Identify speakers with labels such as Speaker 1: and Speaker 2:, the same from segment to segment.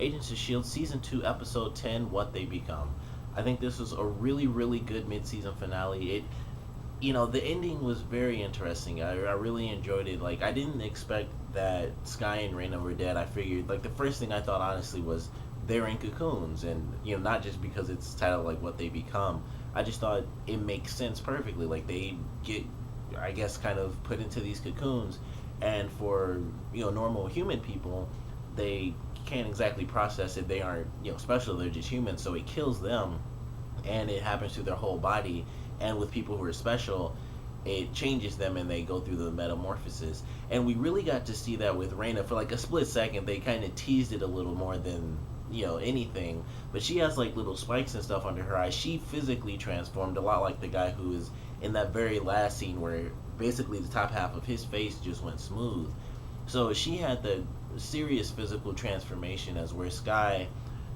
Speaker 1: Agents of S.H.I.E.L.D. Season 2, Episode 10, What They Become. I think this was a really, really good mid-season finale. The ending was very interesting. I really enjoyed it. Like, I didn't expect that Skye and Raina were dead. I figured, like, the first thing I thought, honestly, was they're in cocoons. And, not just because it's titled, like, What They Become. I just thought it makes sense perfectly. Like, they get, I guess, kind of put into these cocoons. And for, normal human people, they can't exactly process it. They aren't, special. They're just human. So it kills them. And it happens to their whole body. And with people who are special, it changes them and they go through the metamorphosis. And we really got to see that with Raina for like a split second. They kind of teased it a little more than anything. But she has like little spikes and stuff under her eyes. She physically transformed a lot like the guy who is in that very last scene where basically the top half of his face just went smooth. So she had the serious physical transformation, as where Skye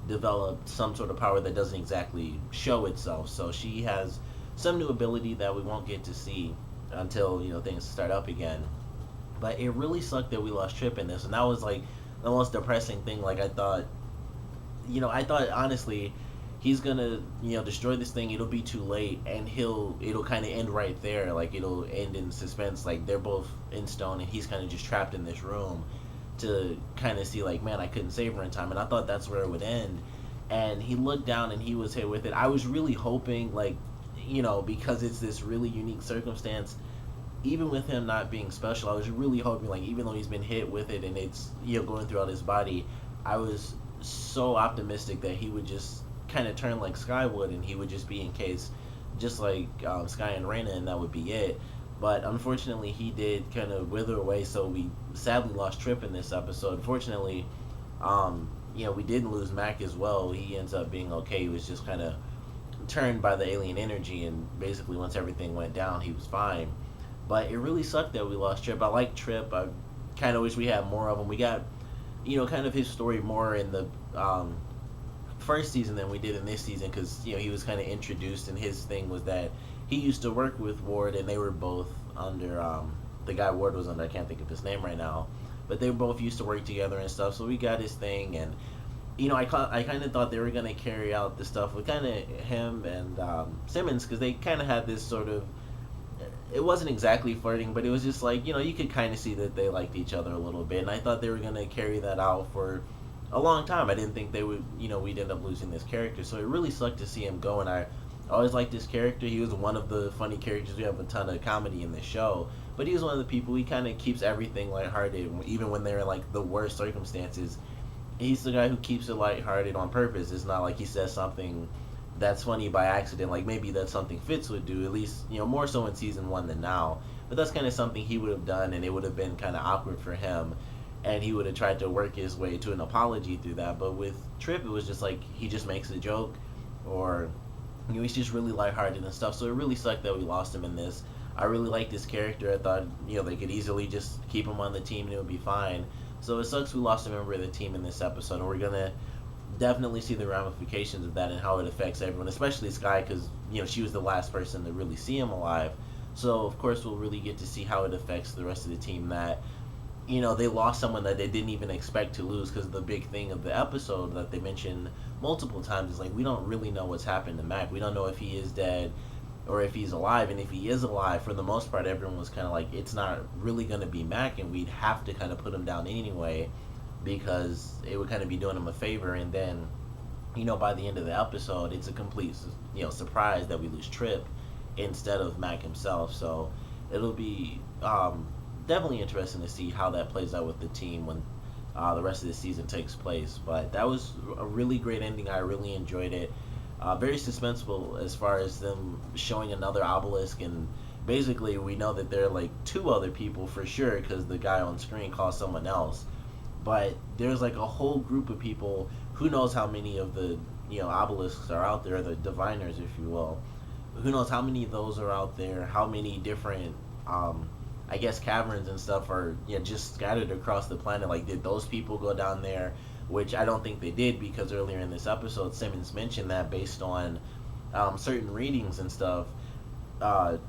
Speaker 1: developed some sort of power that doesn't exactly show itself. So she has some new ability that we won't get to see until things start up again. But it really sucked that we lost Trip in this, and that was like the most depressing thing. Like I thought honestly he's gonna destroy this thing. It'll be too late, and it'll kind of end right there. Like it'll end in suspense. Like they're both in stone, and he's kind of just trapped in this room to kind of see like, man, I couldn't save her in time, and I thought that's where it would end. And he looked down and he was hit with it. I was really hoping like because it's this really unique circumstance, even with him not being special, I was really hoping, like, even though he's been hit with it and it's, going throughout his body, I was so optimistic that he would just kind of turn like Skye would and he would just be encased, just like Skye and Raina, and that would be it. But unfortunately, he did kind of wither away, so we sadly lost Trip in this episode. Fortunately, we didn't lose Mac as well. He ends up being okay. He was just kind of turned by the alien energy, and basically once everything went down, he was fine. But it really sucked that we lost Trip. I like Trip. I kind of wish we had more of him. We got kind of his story more in the first season than we did in this season, because he was kind of introduced, and his thing was that he used to work with Ward, and they were both under the guy Ward was under. I can't think of his name right now, but they both used to work together and stuff. So we got his thing. And I kind of thought they were going to carry out the stuff with kind of him and Simmons, because they kind of had this sort of, it wasn't exactly flirting, but it was just like, you could kind of see that they liked each other a little bit. And I thought they were going to carry that out for a long time. I didn't think they would, we'd end up losing this character. So it really sucked to see him go. And I always liked this character. He was one of the funny characters. We have a ton of comedy in this show. But he was one of the people, he kind of keeps everything lighthearted, even when they're in like the worst circumstances. He's the guy who keeps it lighthearted on purpose. It's not like he says something that's funny by accident. Like maybe that's something Fitz would do, at least more so in season 1 than now. But that's kind of something he would have done, and it would have been kind of awkward for him, and he would have tried to work his way to an apology through that. But with Trip, it was just like he just makes a joke, or he's just really lighthearted and stuff. So it really sucked that we lost him in this. I really liked this character. I thought they could easily just keep him on the team and it would be fine. So it sucks we lost a member of the team in this episode, and we're gonna definitely see the ramifications of that and how it affects everyone, especially Skye, because she was the last person to really see him alive. So of course we'll really get to see how it affects the rest of the team, that they lost someone that they didn't even expect to lose. Because the big thing of the episode that they mentioned multiple times is like, we don't really know what's happened to Mac. We don't know if he is dead or if he's alive. And if he is alive, for the most part, everyone was kind of like, it's not really going to be Mac, and we'd have to kind of put him down anyway, because it would kind of be doing him a favor. And then by the end of the episode, it's a complete surprise that we lose Trip instead of Mac himself. So it'll be definitely interesting to see how that plays out with the team when the rest of the season takes place. But that was a really great ending. I really enjoyed it. Very suspenseful as far as them showing another obelisk, and basically we know that there are like 2 other people for sure, because the guy on screen calls someone else. But there's like a whole group of people. Who knows how many of the obelisks are out there, the diviners, if you will. Who knows how many of those are out there? How many different I guess caverns and stuff are just scattered across the planet? Like, did those people go down there? Which I don't think they did, because earlier in this episode, Simmons mentioned that based on certain readings and stuff,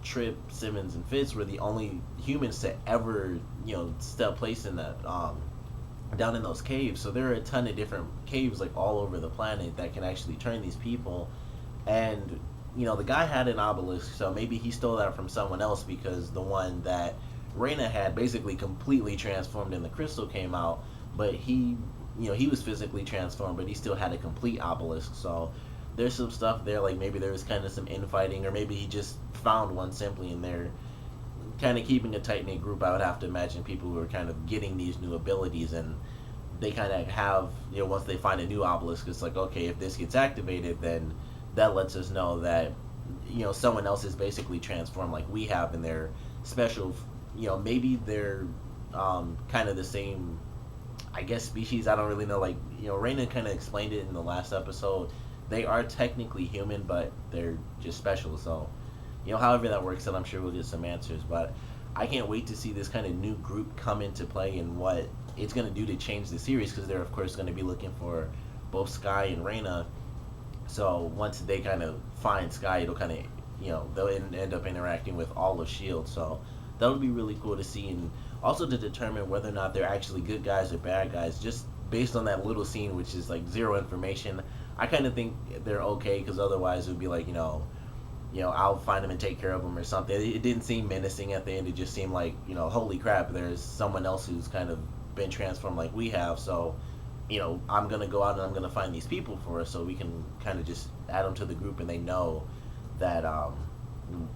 Speaker 1: Trip, Simmons, and Fitz were the only humans to ever, step place in that down in those caves. So there are a ton of different caves like all over the planet that can actually turn these people. And the guy had an obelisk, so maybe he stole that from someone else because the one that Raina had basically completely transformed and the crystal came out. But he was physically transformed, but he still had a complete obelisk. So there's some stuff there, like maybe there was kind of some infighting, or maybe he just found one simply, and they're kind of keeping a tight knit group. I would have to imagine people who are kind of getting these new abilities, and they kind of have, once they find a new obelisk, it's like, okay, if this gets activated, then that lets us know that someone else is basically transformed like we have, and they're special. Maybe they're kind of the same, I guess, species. I don't really know. Like, Raina kind of explained it in the last episode. They are technically human, but they're just special. So, however that works, and I'm sure we'll get some answers. But I can't wait to see this kind of new group come into play and what it's going to do to change the series, because they're of course going to be looking for both Skye and Raina. So once they kind of find Skye, it'll kind of they'll end up interacting with all of Shield. So that would be really cool to see, and also to determine whether or not they're actually good guys or bad guys, just based on that little scene, which is like zero information. I kind of think they're okay, because otherwise it would be like, I'll find them and take care of them or something. It didn't seem menacing at the end. It just seemed like, holy crap, there's someone else who's kind of been transformed like we have. So, I'm going to go out and I'm going to find these people for us, so we can kind of just add them to the group, and they know that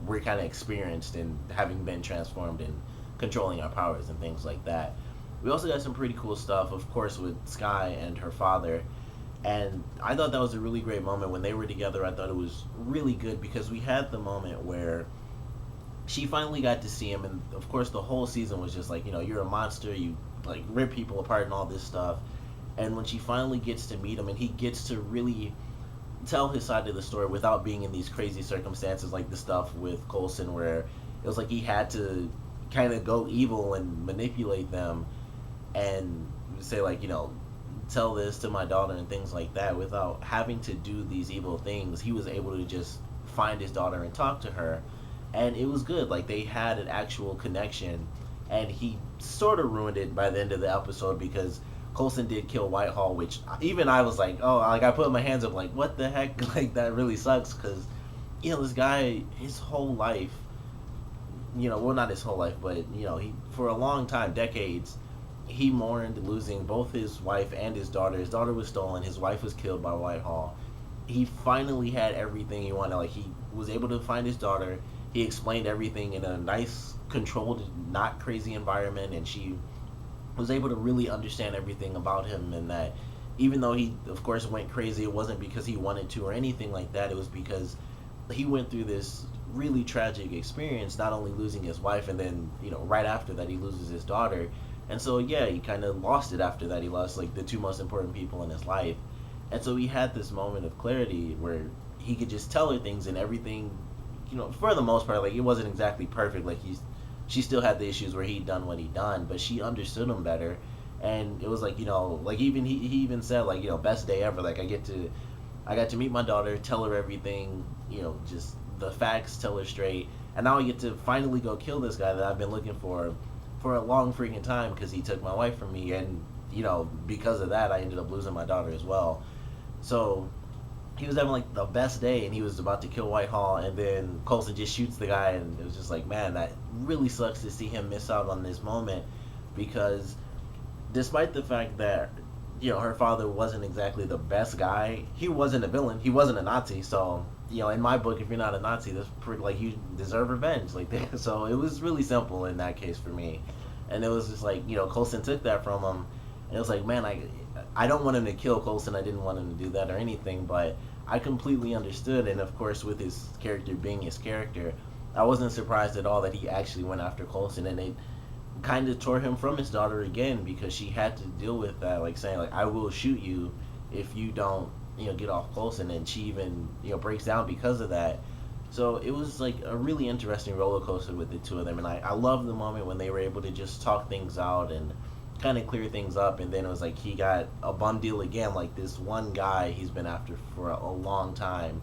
Speaker 1: we're kind of experienced in having been transformed and controlling our powers and things like that. We also got some pretty cool stuff, of course, with Skye and her father. And I thought that was a really great moment when they were together. I thought it was really good because we had the moment where she finally got to see him, and of course the whole season was just like, you're a monster, you like rip people apart and all this stuff. And when she finally gets to meet him, and he gets to really tell his side of the story without being in these crazy circumstances like the stuff with Coulson, where it was like he had to kind of go evil and manipulate them and say like, tell this to my daughter and things like that, without having to do these evil things. He was able to just find his daughter and talk to her, and it was good. Like, they had an actual connection, and he sort of ruined it by the end of the episode, because Coulson did kill Whitehall, which even I was like, oh, like I put my hands up like, what the heck. Like, that really sucks, because this guy, his whole life, well, not his whole life, but he, for a long time, decades, he mourned losing both his wife and his daughter. His daughter was stolen. His wife was killed by Whitehall. He finally had everything he wanted. Like, he was able to find his daughter. He explained everything in a nice, controlled, not crazy environment, and she was able to really understand everything about him, and that even though he, of course, went crazy, it wasn't because he wanted to or anything like that. It was because he went through this really tragic experience, not only losing his wife, and then, right after that, he loses his daughter. And so, yeah, he kind of lost it after that. He lost, like, the two most important people in his life. And so he had this moment of clarity where he could just tell her things, and everything, for the most part, like, it wasn't exactly perfect. Like, she still had the issues where he'd done what he'd done, but she understood him better. And it was like, like, even he even said, like, best day ever. Like, I got to meet my daughter, tell her everything, just the facts, tell her straight. And now I get to finally go kill this guy that I've been looking for a long freaking time, because he took my wife from me, and because of that I ended up losing my daughter as well. So he was having like the best day, and he was about to kill Whitehall, and then Coulson just shoots the guy, and it was just like, man, that really sucks to see him miss out on this moment, because despite the fact that her father wasn't exactly the best guy, he wasn't a villain, he wasn't a Nazi. So in my book, if you're not a Nazi, that's pretty, like, you deserve revenge, like that. So it was really simple in that case for me, and it was just like, Coulson took that from him, and it was like, man, I don't want him to kill Coulson, I didn't want him to do that or anything, but I completely understood. And of course, with his character being his character, I wasn't surprised at all that he actually went after Coulson, and it kind of tore him from his daughter again, because she had to deal with that, like saying like, I will shoot you if you don't get off Coulson, and she even breaks down because of that. So it was like a really interesting roller coaster with the two of them, and I love the moment when they were able to just talk things out and kind of clear things up. And then it was like he got a bum deal again, like this one guy he's been after for a long time,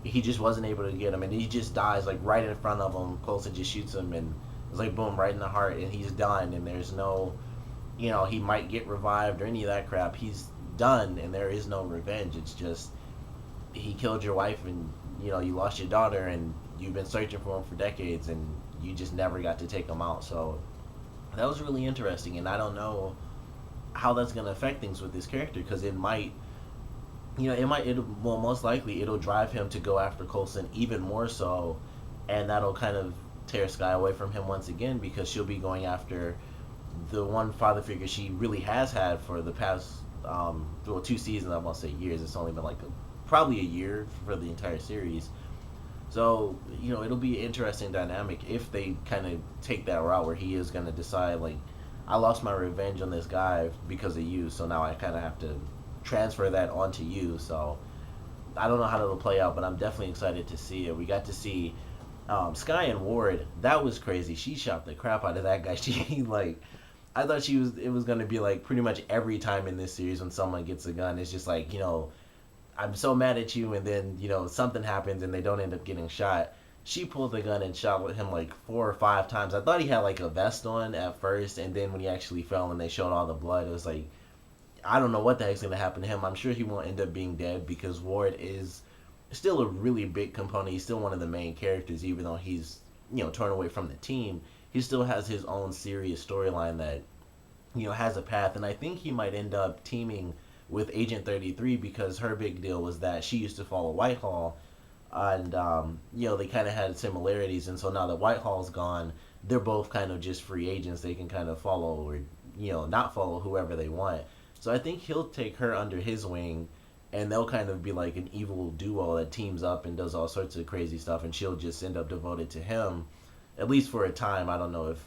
Speaker 1: he just wasn't able to get him, and he just dies like right in front of him. Coulson just shoots him, and it's like boom, right in the heart, and he's done, and there's no he might get revived or any of that crap. He's done, and there is no revenge. It's just he killed your wife, and you lost your daughter, and you've been searching for him for decades, and you just never got to take him out. So that was really interesting, and I don't know how that's going to affect things with this character, because it might, well, most likely it'll drive him to go after Coulson even more so, and that'll kind of tear Skye away from him once again, because she'll be going after the one father figure she really has had for the past, well, 2 seasons. I won't say years. It's only been like probably a year for the entire series. So it'll be an interesting dynamic if they kind of take that route where he is going to decide, like, I lost my revenge on this guy because of you, so now I kind of have to transfer that onto you. So I don't know how that'll play out, but I'm definitely excited to see it. We got to see Skye and Ward. That was crazy. She shot the crap out of that guy. She like, I thought it was gonna be like pretty much every time in this series when someone gets a gun, it's just like, I'm so mad at you, and then something happens and they don't end up getting shot. She pulled the gun and shot him like 4 or 5 times. I thought he had like a vest on at first, and then when he actually fell and they showed all the blood, it was like, I don't know what the heck's gonna happen to him. I'm sure he won't end up being dead, because Ward is still a really big component. He's still one of the main characters, even though he's torn away from the team. He still has his own serious storyline that has a path, and I think he might end up teaming with Agent 33, because her big deal was that she used to follow Whitehall, and they kind of had similarities, and so now that Whitehall's gone, they're both kind of just free agents. They can kind of follow or not follow whoever they want. So I think he'll take her under his wing, and they'll kind of be like an evil duo that teams up and does all sorts of crazy stuff, and she'll just end up devoted to him, at least for a time. I don't know if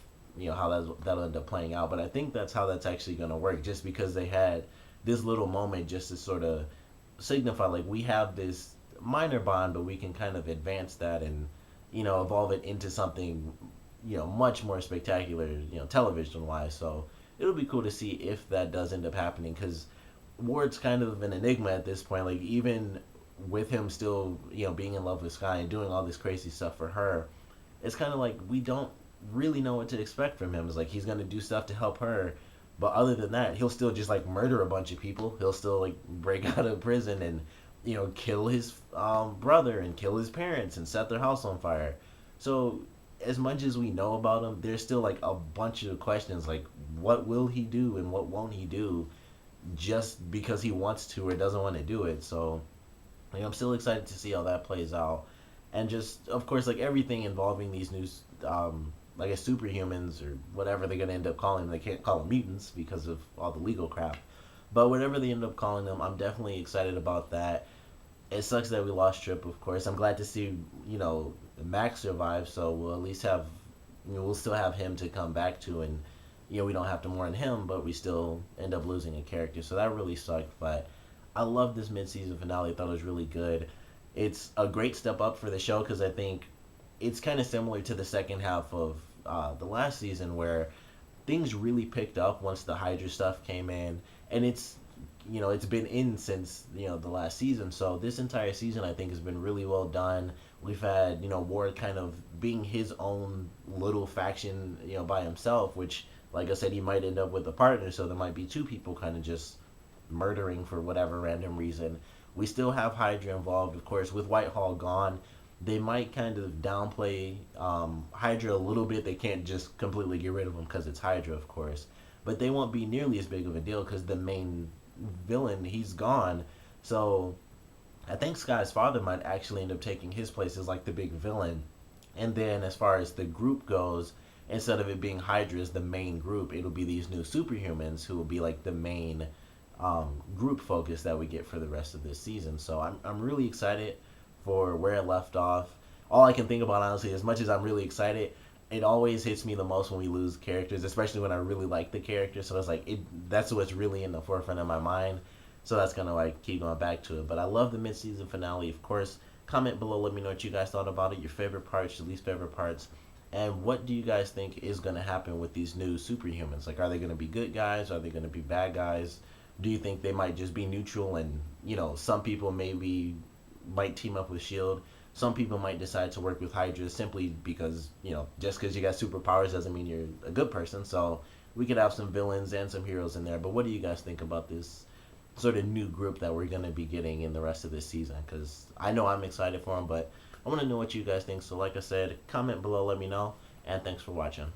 Speaker 1: how that'll end up playing out, but I think that's how that's actually going to work, just because they had this little moment just to sort of signify, like, we have this minor bond, but we can kind of advance that and evolve it into something much more spectacular, television wise. So it'll be cool to see if that does end up happening, because Ward's kind of an enigma at this point. Like, even with him still being in love with Skye and doing all this crazy stuff for her, it's kind of like we don't really know what to expect from him. It's like he's gonna do stuff to help her, but other than that, he'll still just like murder a bunch of people. He'll still like break out of prison and kill his brother and kill his parents and set their house on fire. So as much as we know about him, there's still like a bunch of questions, like what will he do and what won't he do, just because he wants to or doesn't want to do it. So I'm still excited to see how that plays out, and just of course like everything involving these new like superhumans or whatever they're gonna end up calling them. They can't call them mutants because of all the legal crap, but whatever they end up calling them, I'm definitely excited about that. It sucks that we lost Trip, of course. I'm glad to see Max survive, so we'll at least have we'll still have him to come back to, and we don't have to mourn him, but we still end up losing a character, so that really sucked. But I love this mid-season finale. I thought it was really good. It's a great step up for the show, because I think it's kind of similar to the second half of the last season, where things really picked up once the Hydra stuff came in, and it's been in since the last season. So this entire season, I think, has been really well done. We've had Ward kind of being his own little faction by himself, which, like I said, he might end up with a partner, so there might be two people kind of just murdering for whatever random reason. We still have Hydra involved, of course. With Whitehall gone, they might kind of downplay Hydra a little bit. They can't just completely get rid of him because it's Hydra, of course. But they won't be nearly as big of a deal because the main villain, he's gone. So I think Skye's father might actually end up taking his place as like the big villain. And then as far as the group goes, instead of it being Hydra as the main group, it'll be these new superhumans who will be like the main group focus that we get for the rest of this season. So I'm really excited for where it left off. All I can think about, honestly, as much as I'm really excited, it always hits me the most when we lose characters, especially when I really like the character. So it's like that's what's really in the forefront of my mind. So that's gonna like keep going back to it. But I love the mid-season finale. Of course, comment below. Let me know what you guys thought about it. Your favorite parts, your least favorite parts, and what do you guys think is gonna happen with these new superhumans? Like, are they gonna be good guys? Are they gonna be bad guys? Do you think they might just be neutral, and some people maybe might team up with S.H.I.E.L.D. Some people might decide to work with Hydra simply because just because you got superpowers doesn't mean you're a good person. So we could have some villains and some heroes in there. But what do you guys think about this sort of new group that we're gonna be getting in the rest of this season? Because I know I'm excited for them, but I want to know what you guys think. So, like I said, comment below, let me know, and thanks for watching.